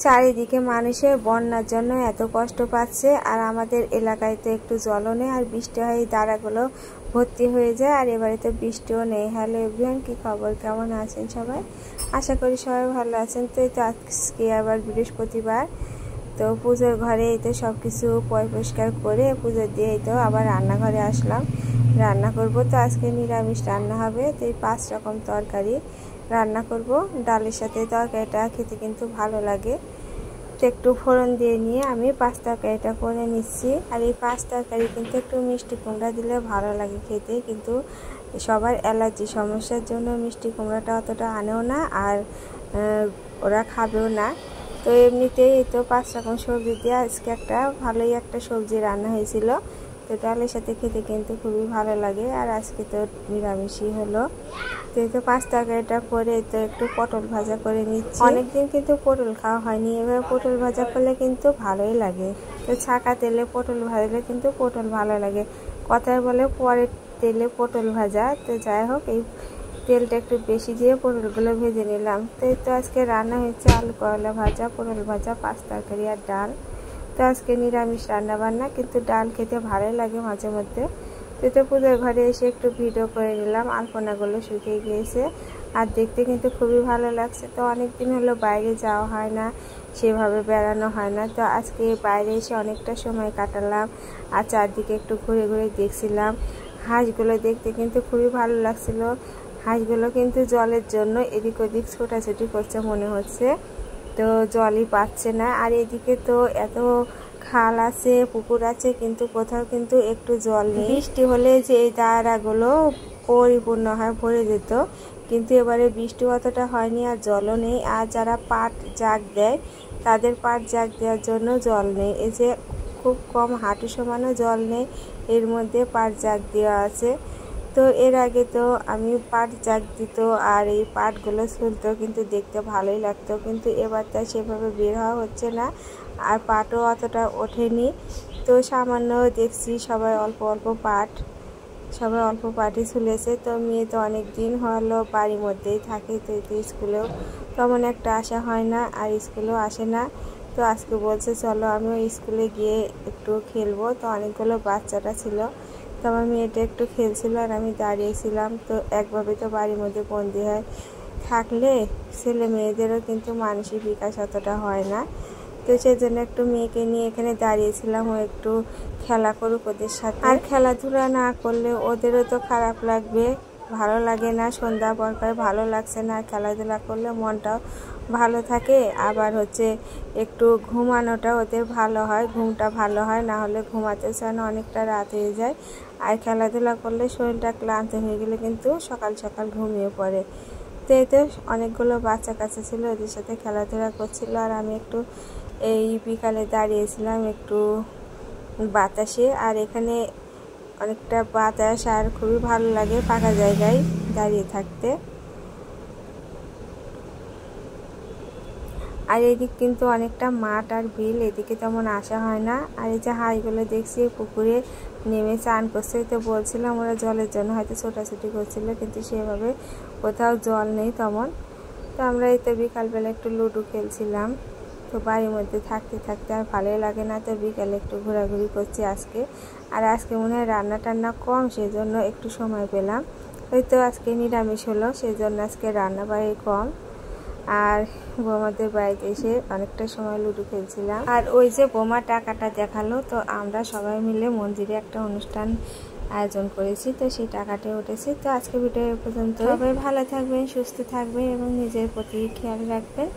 চারিদিকে মানুষের বন্যার জন্য এত কষ্ট পাচ্ছে, আর আমাদের এলাকায় তো একটু জলও নেই, আর বৃষ্টি হয় দাঁড়াগুলো ভর্তি হয়ে যায়, আর এবারে তো বৃষ্টিও নেই। হ্যালো এভরিওয়ান, কি খবর, কেমন আছেন সবাই? আশা করি সবাই ভালো আছেন। তো এই তো আজকে আবার বৃহস্পতিবার, তো পুজোর ঘরে এই তো সব কিছু পরিষ্কার করে পুজো দিয়ে এই তো আবার রান্নাঘরে আসলাম, রান্না করব। তো আজকে নিরামিষ রান্না হবে। তো এই 5 রকম তরকারি রান্না করব। ডালের সাথে তরকারিটা খেতে কিন্তু ভালো লাগে। তো একটু ফোড়ন দিয়ে নিয়ে আমি 5 তরকারিটা করে নিচ্ছি। আর এই 5 তরকারি কিন্তু একটু মিষ্টি কুমড়া দিলে ভালো লাগে খেতে, কিন্তু সবার অ্যালার্জি সমস্যার জন্য মিষ্টি কুমড়াটা অতটা আনেও না, আর ওরা খাবেও না। তো এমনিতেই এই তো 5 রকম সবজি দিয়ে আজকে ভালোই একটা সবজি রান্না হয়েছিল। তো ডালের সাথে খেতে কিন্তু খুবই ভালো লাগে, আর আজকে তো নিরামিষই হলো। তো এই তো 5 তরকারিটা করে তো একটু পটল ভাজা করে নিচ্ছি। অনেকদিন কিন্তু পটল খাওয়া হয়নি, এবার পটল ভাজা করলে কিন্তু ভালোই লাগে। তো ছাকা তেলে পটল ভাজলে কিন্তু পটল ভালো লাগে। কথায় বলে পরের তেলে পটল ভাজা। তো যাই হোক, এই তেলটা একটু বেশি দিয়ে পটলগুলো ভেজে নিলাম। তো এই তো আজকে রান্না হয়েছে আলু করলা ভাজা, পটল ভাজা, 5 তরকারি আর ডাল। তো আজকে নিরামিষ রান্না বান্না, কিন্তু ডাল খেতে ভালোই লাগে মাঝে মধ্যে। তো পুজোর ঘরে এসে একটু ভিডিও করে নিলাম, আলপনাগুলো শুকিয়ে গিয়েছে, আর দেখতে কিন্তু খুবই ভালো লাগছে। তো অনেকদিন হলো বাইরে যাওয়া হয় না, সেভাবে বেড়ানো হয় না। তো আজকে বাইরে এসে অনেকটা সময় কাটালাম, আর চারদিকে একটু ঘুরে ঘুরে দেখছিলাম। হাঁসগুলো দেখতে কিন্তু খুবই ভালো লাগছিল। হাঁসগুলো কিন্তু জলের জন্য এদিক ওদিক ছোটাছুটি করছে মনে হচ্ছে, তো জলই পাচ্ছে না। আর এদিকে তো এত খাল আছে, পুকুর আছে, কিন্তু কোথাও কিন্তু একটু জল নেই। বৃষ্টি হলে যে এই দাঁড়াগুলো পরিপূর্ণ হয়, ভরে যেত, কিন্তু এবারে বৃষ্টি অতটা হয়নি, আর জলও নেই। আর যারা পাট জাগ দেয় তাদের পাট জাগ দেওয়ার জন্য জল নেই। এই যে খুব কম হাঁটু সমানও জল নেই, এর মধ্যে পাট জাগ দেওয়া আছে। তো এর আগে তো আমি পাট জাগ দিত, আর এই পাটগুলো ছুলতো, কিন্তু দেখতে ভালোই লাগতো, কিন্তু এবার তা সেভাবে বের হওয়া হচ্ছে না, আর পাটও অতটা ওঠেনি। তো সামান্য দেখছি সবাই অল্প অল্প পাটই ছুলেছে। তো মেয়ে তো অনেক দিন হলো বাড়ির মধ্যেই থাকে, তো স্কুলেও তেমন একটা আসা হয় না, আর স্কুলেও আসে না। তো আজকে বলছে চলো আমিও স্কুলে গিয়ে একটু খেলবো। তো অনেকগুলো বাচ্চাটা ছিল, তো আমার মেয়েটা একটু খেলছিল, আর আমি দাঁড়িয়েছিলাম। তো একভাবে তো বাড়ির মধ্যে বন্দি হয় থাকলে ছেলে মেয়েদেরও কিন্তু মানসিক বিকাশ অতটা হয় না। তো সেজন্য একটু মেয়েকে নিয়ে এখানে দাঁড়িয়েছিলাম, ও একটু খেলা করুক ওদের সাথে। আর খেলাধুলা না করলে ওদেরও তো খারাপ লাগবে, ভালো লাগে না। সন্ধ্যা পরকার ভালো লাগছে না, খেলাধুলা করলে মনটাও ভালো থাকে। আবার হচ্ছে একটু ঘুমানোটা ওদের ভালো হয়, ঘুমটা ভালো হয়, না হলে ঘুমাতে চায় না, অনেকটা রাত হয়ে যায়। আর খেলাধুলা করলে শরীরটা ক্লান্ত হয়ে গেলে কিন্তু সকাল সকাল ঘুমিয়ে পড়ে। তো এতে অনেকগুলো বাচ্চা কাচ্চা ছিল, ওদের সাথে খেলাধুলা করছিল, আর আমি একটু এই বিকালে দাঁড়িয়েছিলাম একটু বাতাসে। আর এখানে অনেকটা বাতাস, আর খুবই ভালো লাগে ফাঁকা জায়গায় দাঁড়িয়ে থাকতে। আর এদিক কিন্তু অনেকটা মাঠ আর বিল, এদিকে তেমন আসা হয় না। আর এই যে হাঁসগুলো দেখছি পুকুরে নেমে চান করছে, তো বলছিলাম ওরা জলের জন্য হয়তো ছোটাছুটি করছিল, কিন্তু সেভাবে কোথাও জল নেই তেমন। তো আমরা এই তো বিকালবেলা একটু লুডো খেলছিলাম। তো বাড়ির মধ্যে থাকতে থাকতে আর ভালোই লাগে না, তো বিকালে একটু ঘোরাঘুরি করছি আজকে। আর আজকে মনে হয় রান্না টান্না কম, সেজন্য একটু সময় পেলাম। ওই তো আজকে নিরামিষ হলো, সেজন্য আজকে রান্না বাড়ি কম। আর বোমাদের বাড়িতে এসে অনেকটা সময় লুডো খেলছিলাম। আর ওই যে বোমা টাকাটা দেখালো, তো আমরা সবাই মিলে মন্দিরে একটা অনুষ্ঠান আয়োজন করেছি, তো সেই টাকাটা উঠেছে। তো আজকে ভিডিও পর্যন্ত, সবাই ভালো থাকবেন, সুস্থ থাকবেন, এবং নিজের প্রতি খেয়াল রাখবেন।